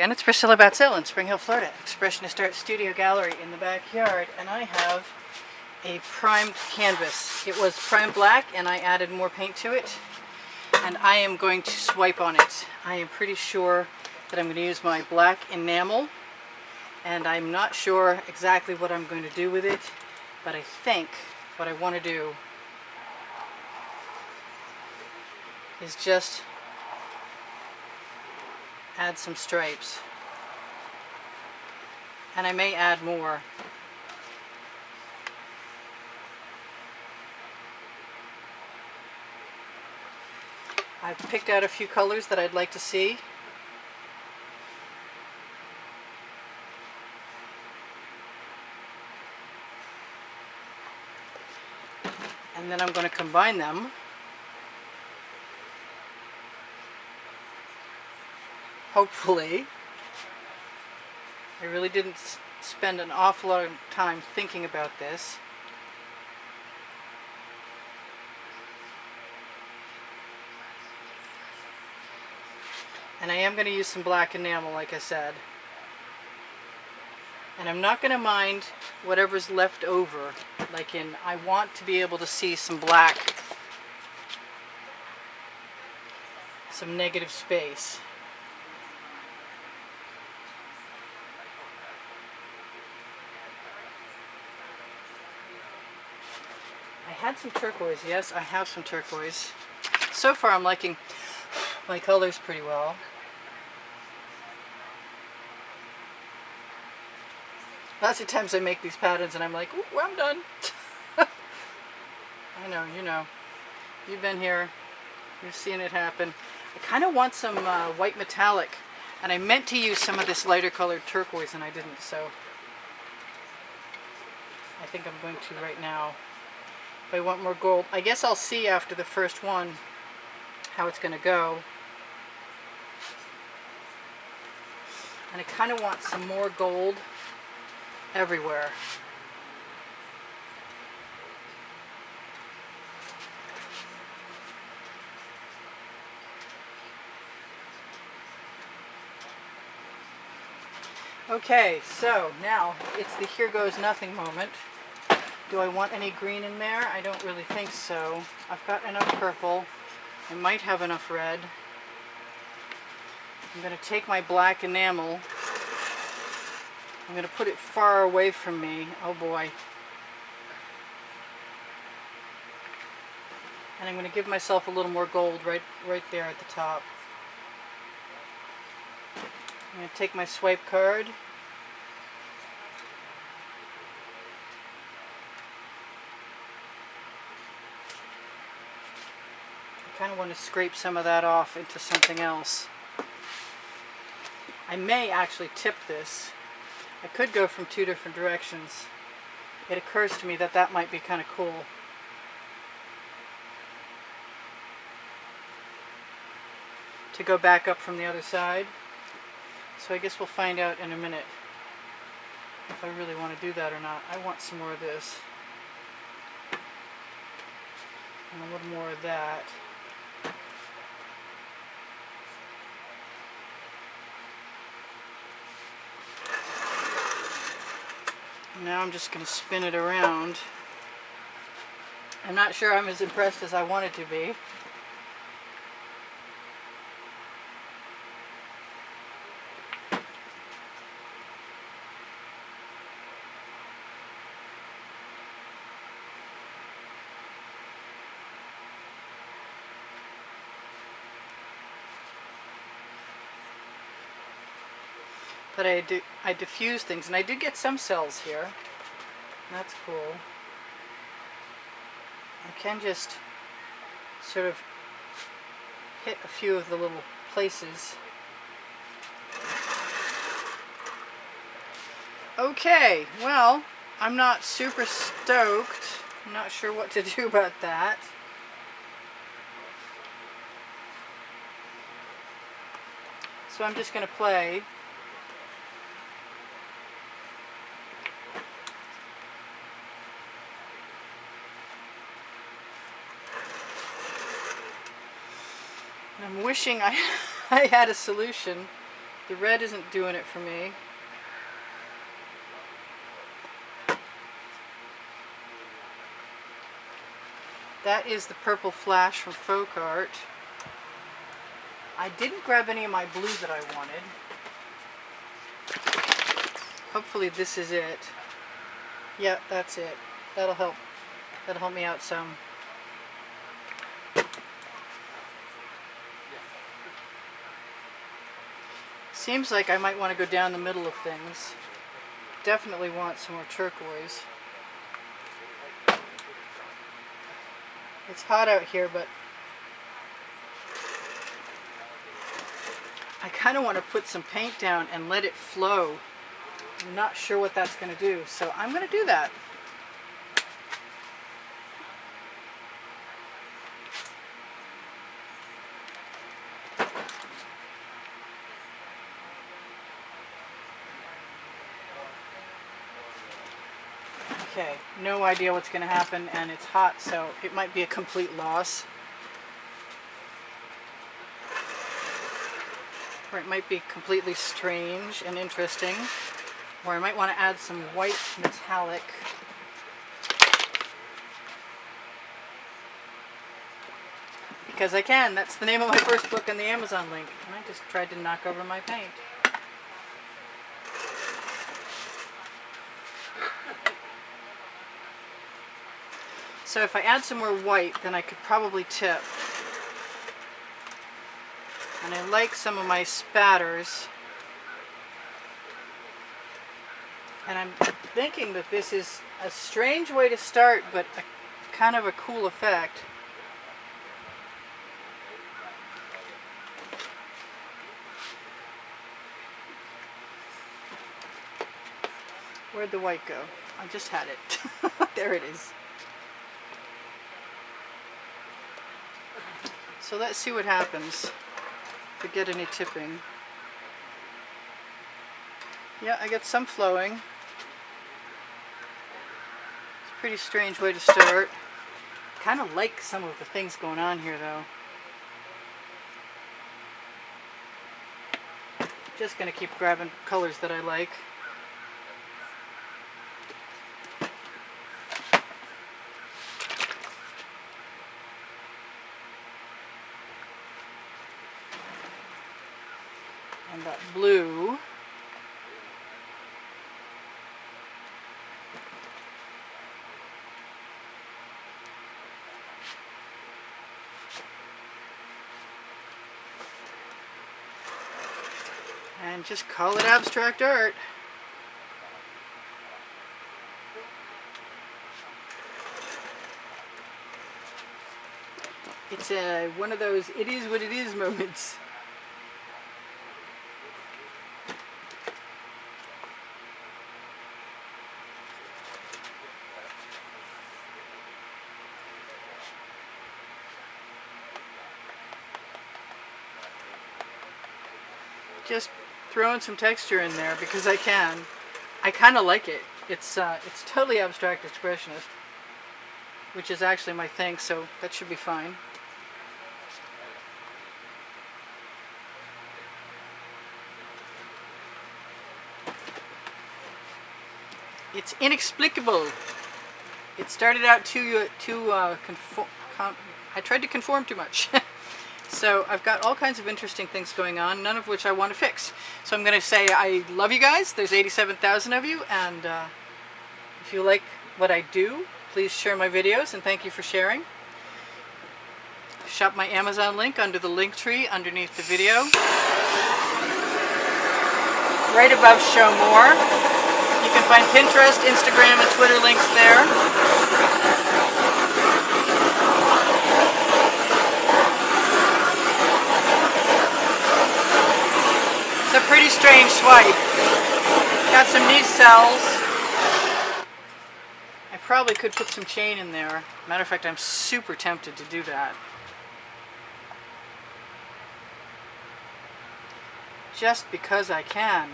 And it's Priscilla Batzell in Spring Hill, Florida, Expressionist Art Studio Gallery in the backyard, and I have a primed canvas. It was primed black and I added more paint to it, and I am going to swipe on it. I am pretty sure that I'm going to use my black enamel, and I'm not sure exactly what I'm going to do with it, but I think what I want to do is just add some stripes, and I may add more. I've picked out a few colors that I'd like to see. And then I'm going to combine them. Hopefully. I really didn't spend an awful lot of time thinking about this. And I am going to use some black enamel, like I said. And I'm not going to mind whatever's left over. Like I want to be able to see some black, some negative space. I had some turquoise. Yes, I have some turquoise. So far I'm liking my colors pretty well. Lots of times I make these patterns and I'm like, ooh, I'm done. I know, you know. You've been here. You've seen it happen. I kind of want some white metallic. And I meant to use some of this lighter colored turquoise and I didn't, so I think I'm going to right now. If I want more gold, I guess I'll see after the first one how it's going to go. And I kind of want some more gold everywhere. Okay, so now it's the here goes nothing moment. Do I want any green in there? I don't really think so. I've got enough purple. I might have enough red. I'm going to take my black enamel. I'm going to put it far away from me. Oh boy. And I'm going to give myself a little more gold right there at the top. I'm going to take my swipe card. I kind of want to scrape some of that off into something else. I may actually tip this. I could go from two different directions. It occurs to me that that might be kind of cool. To go back up from the other side. So I guess we'll find out in a minute if I really want to do that or not. I want some more of this. And a little more of that. Now I'm just going to spin it around. I'm not sure I'm as impressed as I wanted to be. But I diffuse things, and I did get some cells here. That's cool. I can just sort of hit a few of the little places. Okay, well, I'm not super stoked. I'm not sure what to do about that. So I'm just going to play. I'm wishing I had a solution The red isn't doing it for me. That is the purple flash from Folk-Art. I didn't grab any of my blue that I wanted. Hopefully this is it. Yeah, that's it. That'll help. That'll help me out some. Seems like I might want to go down the middle of things. Definitely want some more turquoise. It's hot out here, but I kind of want to put some paint down and let it flow. I'm not sure what that's going to do, so I'm going to do that. Okay, no idea what's going to happen, and it's hot, so it might be a complete loss. Or it might be completely strange and interesting. Or I might want to add some white metallic. Because I can. That's the name of my first book on the Amazon link. And I just tried to knock over my paint. So if I add some more white, then I could probably tip. And I like some of my spatters. And I'm thinking that this is a strange way to start, but kind of a cool effect. Where'd the white go? I just had it. There it is. So let's see what happens if we get any tipping. Yeah, I get some flowing. It's a pretty strange way to start. Kind of like some of the things going on here though. Just gonna keep grabbing colors that I like. And that blue. And just call it abstract art. It's one of those it is what it is moments. Just throwing some texture in there because I can. I kind of like it. It's totally abstract expressionist, which is actually my thing, so that should be fine. It's inexplicable. It started out I tried to conform too much. So I've got all kinds of interesting things going on, none of which I want to fix. So I'm going to say I love you guys. There's 87,000 of you, and if you like what I do, please share my videos, and thank you for sharing. Shop my Amazon link under the link tree underneath the video. Right above Show More. You can find Pinterest, Instagram, and Twitter links there. It's a pretty strange swipe. Got some neat cells. I probably could put some chain in there. Matter of fact, I'm super tempted to do that. Just because I can.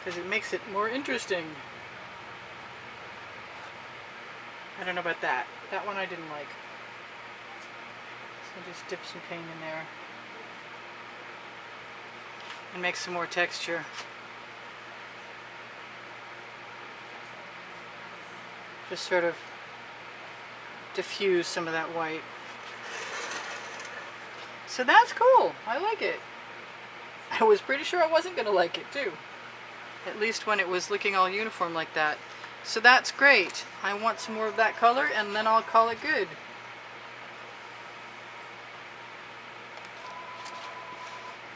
because it makes it more interesting. I don't know about that. That one I didn't like. So just dip some paint in there and make some more texture. Just sort of diffuse some of that white. So that's cool. I like it. I was pretty sure I wasn't going to like it too. At least when it was looking all uniform like that. So that's great. I want some more of that color and then I'll call it good.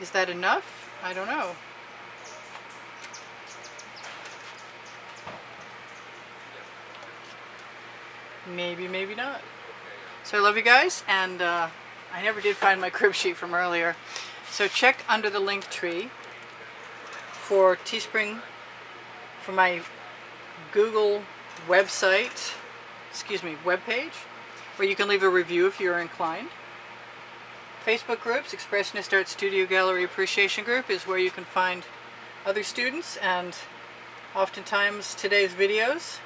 Is that enough? I don't know. Maybe, maybe not. So I love you guys, and I never did find my crib sheet from earlier. So check under the link tree for Teespring, for my Google website, webpage, where you can leave a review if you're inclined. Facebook groups, Expressionist Art Studio Gallery Appreciation Group, is where you can find other students and oftentimes today's videos.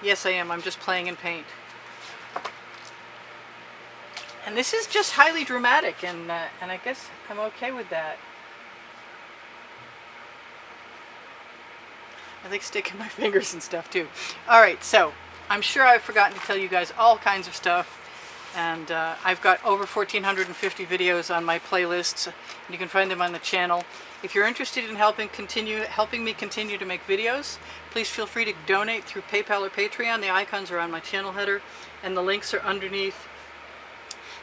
Yes, I am. I'm just playing in paint. And this is just highly dramatic, and I guess I'm okay with that. I like sticking my fingers and stuff too. Alright, so I'm sure I've forgotten to tell you guys all kinds of stuff, and I've got over 1,450 videos on my playlists, and you can find them on the channel. If you're interested in helping me continue to make videos, please feel free to donate through PayPal or Patreon. The icons are on my channel header, and the links are underneath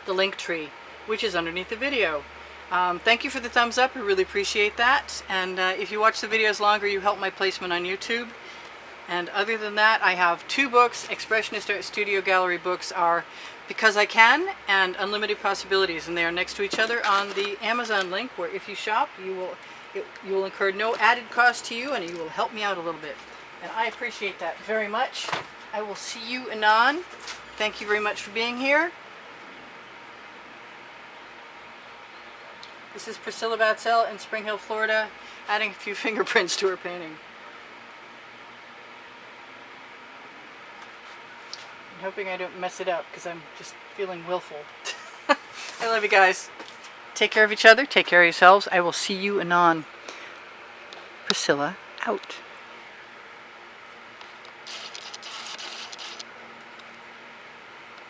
the link tree, which is underneath the video. Thank you for the thumbs up. I really appreciate that. And if you watch the videos longer, you help my placement on YouTube. And other than that, I have 2 books. Expressionist Art Studio Gallery books are Because I Can and Unlimited Possibilities, and they are next to each other on the Amazon link, where if you shop, you will incur no added cost to you, and you will help me out a little bit. And I appreciate that very much. I will see you anon. Thank you very much for being here. This is Priscilla Batzell in Spring Hill, Florida, adding a few fingerprints to her painting. I'm hoping I don't mess it up because I'm just feeling willful. I love you guys. Take care of each other. Take care of yourselves. I will see you anon. Priscilla out.